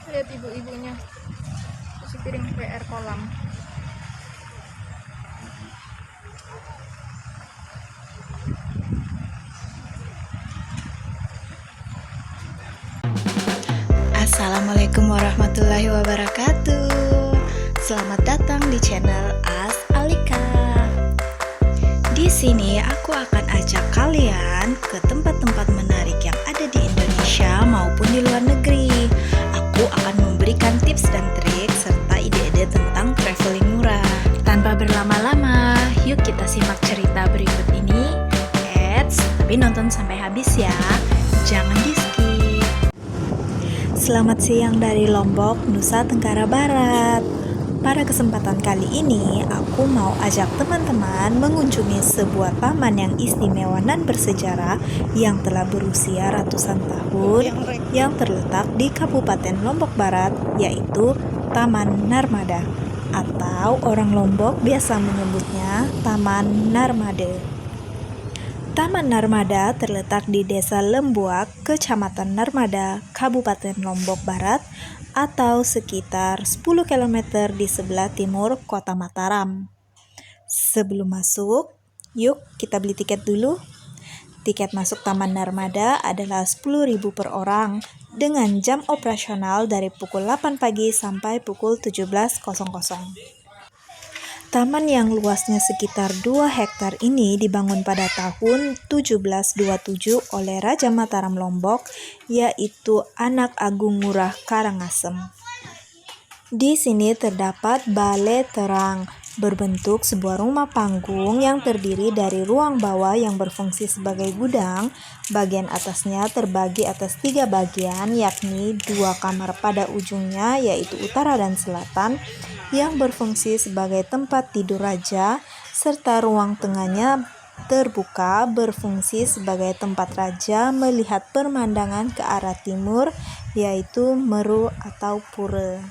Lihat ibu-ibunya isi piring PR kolam. Assalamualaikum warahmatullahi wabarakatuh. Selamat datang di channel As Alika. Di sini aku akan ajak kalian ke tempat-tempat menarik yang ada di Indonesia maupun di luar negeri. Aku akan memberikan tips dan trik serta ide-ide tentang traveling murah. Tanpa berlama-lama, yuk kita simak cerita berikut ini. Tapi nonton sampai habis ya. Jangan di-skip. Selamat siang dari Lombok, Nusa Tenggara Barat. Pada kesempatan kali ini, aku mau ajak teman-teman mengunjungi sebuah taman yang istimewa dan bersejarah yang telah berusia ratusan tahun yang terletak di Kabupaten Lombok Barat, yaitu Taman Narmada, atau orang Lombok biasa menyebutnya Taman Narmade. Taman Narmada terletak di Desa Lembuak, Kecamatan Narmada, Kabupaten Lombok Barat, atau sekitar 10 km di sebelah timur Kota Mataram. Sebelum masuk, yuk kita beli tiket dulu. Tiket masuk Taman Narmada adalah 10.000 per orang dengan jam operasional dari pukul 8 pagi sampai pukul 17.00. Taman yang luasnya sekitar 2 hektar ini dibangun pada tahun 1727 oleh Raja Mataram Lombok, yaitu Anak Agung Ngurah Karangasem. Di sini terdapat balai terang, berbentuk sebuah rumah panggung yang terdiri dari ruang bawah yang berfungsi sebagai gudang. Bagian atasnya terbagi atas 3 bagian, yakni 2 kamar pada ujungnya yaitu utara dan selatan yang berfungsi sebagai tempat tidur raja, serta ruang tengahnya terbuka berfungsi sebagai tempat raja melihat pemandangan ke arah timur, yaitu Meru atau Pura.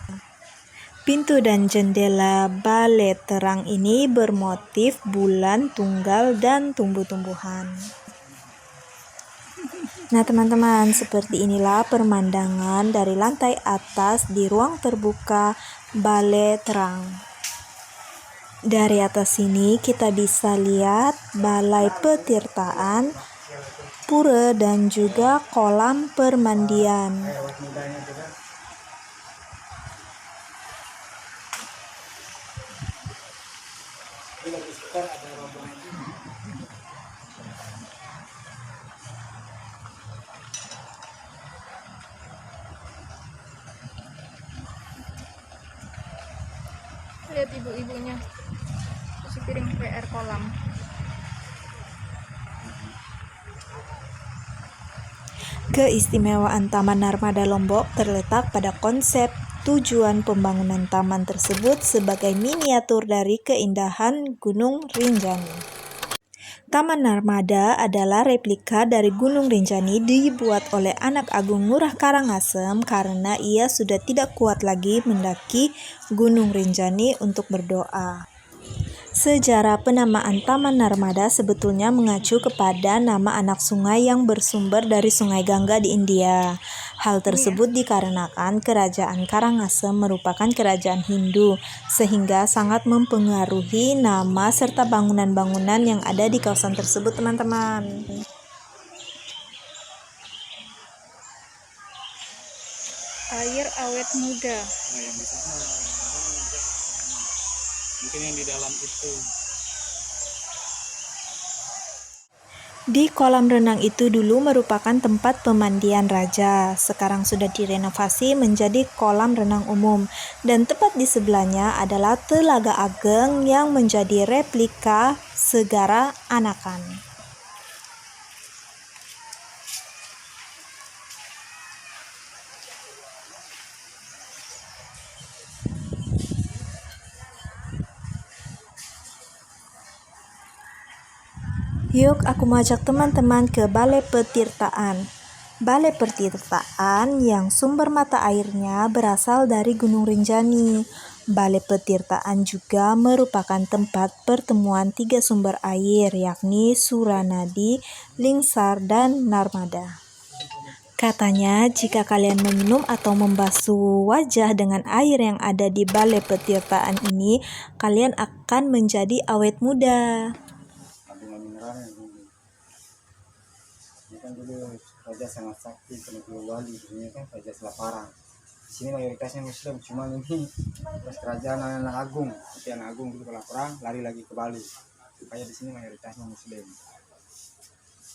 Pintu dan jendela balai terang ini bermotif bulan tunggal dan tumbuh-tumbuhan. Nah teman-teman, seperti inilah pemandangan dari lantai atas di ruang terbuka balai terang. Dari atas sini kita bisa lihat balai petirtaan, pura dan juga kolam permandian. Lihat ibu-ibunya isi piring PR kolam. Keistimewaan Taman Narmada Lombok terletak pada konsep tujuan pembangunan taman tersebut sebagai miniatur dari keindahan Gunung Rinjani. Taman Narmada adalah replika dari Gunung Rinjani dibuat oleh Anak Agung Ngurah Karangasem karena ia sudah tidak kuat lagi mendaki Gunung Rinjani untuk berdoa. Sejarah penamaan Taman Narmada sebetulnya mengacu kepada nama anak sungai yang bersumber dari Sungai Gangga di India. Hal tersebut dikarenakan kerajaan Karangasem merupakan kerajaan Hindu, sehingga sangat mempengaruhi nama serta bangunan-bangunan yang ada di kawasan tersebut, teman-teman. Air awet muda. Nah, yang di sana mungkin yang di dalam itu. Di kolam renang itu dulu merupakan tempat pemandian raja. Sekarang sudah direnovasi menjadi kolam renang umum. Dan tepat di sebelahnya adalah Telaga Ageng yang menjadi replika Segara Anakan. Yuk, aku mengajak teman-teman ke Balai Petirtaan. Balai Petirtaan yang sumber mata airnya berasal dari Gunung Rinjani. Balai Petirtaan juga merupakan tempat pertemuan 3 sumber air, yakni Suranadi, Lingsar, dan Narmada. Katanya, jika kalian meminum atau membasuh wajah dengan air yang ada di balai petirtaan ini, kalian akan menjadi awet muda. Kandungan mineralnya tinggi. Ini kan dulu raja sangat sakti Penegulu Wali, ini kan Raja Selaparang. Di sini mayoritasnya Muslim, cuma ini pas kerajaan anak agung, tapi anak agung dulu kalau perang lari lagi ke Bali. Supaya di sini mayoritasnya Muslim.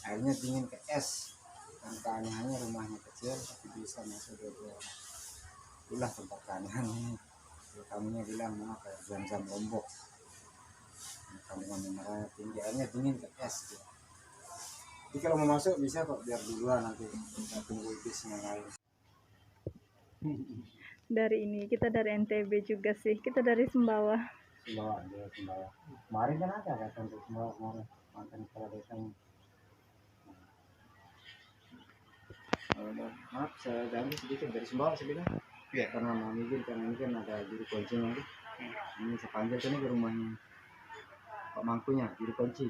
Airnya dingin ke es. Dan keanehannya rumahnya kecil tapi bisa masuk dua-dua. Itulah tempat keanehannya. Kalau tamunya bilang mau kayak Zam-Zam Lombok. Kandungan mineralnya tinggi, airnya dingin ke es gitu. Jadi kalau mau masuk bisa kok, biar duluan nanti kita tunggu bis yang lain. Kita dari NTB juga sih, kita dari Sumbawa. Sumbawa, dia Sumbawa. Kemarin kan ada datang ke Sumbawa kemarin, mantan kepala desanya. Maaf, saya ganggu sedikit dari Sumbawa saya bilang. Iya. Karena mau izin, karena ini kan ada juru kuncinya gitu. Ini saya panggil sini ke rumahnya Pak Mangkunya, juru kunci.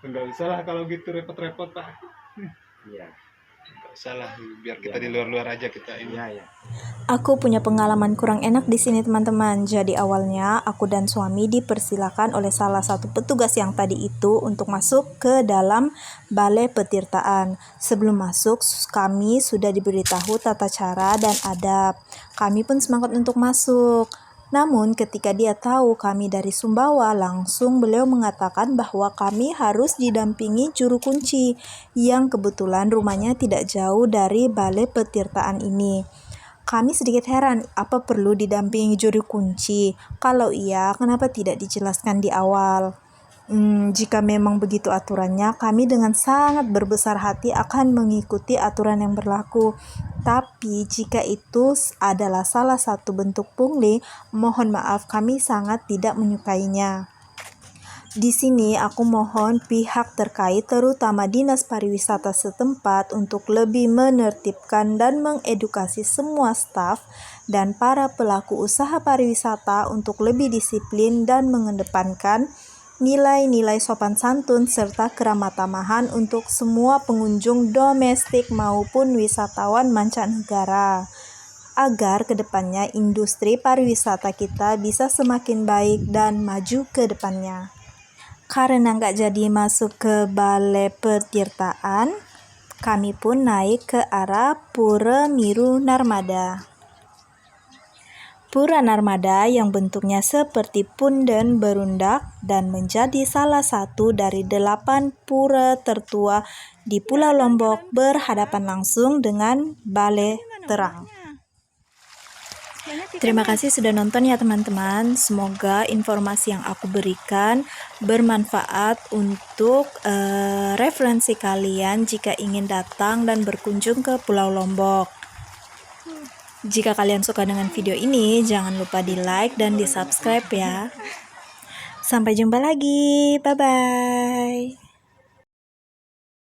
Enggak usah lah kalau gitu repot-repot Pak. Iya. Enggak usah lah, biar kita di luar-luar aja kita ini. Iya, iya. Aku punya pengalaman kurang enak di sini teman-teman. Jadi awalnya aku dan suami dipersilakan oleh salah satu petugas yang tadi itu untuk masuk ke dalam balai petirtaan. Sebelum masuk kami sudah diberitahu tata cara dan adab. Kami pun semangat untuk masuk. Namun ketika dia tahu kami dari Sumbawa, langsung beliau mengatakan bahwa kami harus didampingi juru kunci yang kebetulan rumahnya tidak jauh dari balai petirtaan ini. Kami sedikit heran, apa perlu didampingi juru kunci? Kalau iya, kenapa tidak dijelaskan di awal? Jika memang begitu aturannya, kami dengan sangat berbesar hati akan mengikuti aturan yang berlaku. Tapi jika itu adalah salah satu bentuk pungli, mohon maaf kami sangat tidak menyukainya. Di sini aku mohon pihak terkait terutama Dinas Pariwisata setempat untuk lebih menertibkan dan mengedukasi semua staf dan para pelaku usaha pariwisata untuk lebih disiplin dan mengedepankan nilai-nilai sopan santun serta keramah tamahan untuk semua pengunjung domestik maupun wisatawan mancanegara, agar kedepannya industri pariwisata kita bisa semakin baik dan maju ke depannya. Karena nggak jadi masuk ke balai petirtaan, kami pun naik ke arah Pura Miru Narmada. Pura Narmada yang bentuknya seperti punden berundak dan menjadi salah satu dari 8 pura tertua di Pulau Lombok berhadapan langsung dengan Balai Terang. Terima kasih sudah nonton ya teman-teman. Semoga informasi yang aku berikan bermanfaat untuk referensi kalian jika ingin datang dan berkunjung ke Pulau Lombok. Jika kalian suka dengan video ini, jangan lupa di like dan di subscribe ya. Sampai jumpa lagi, bye-bye.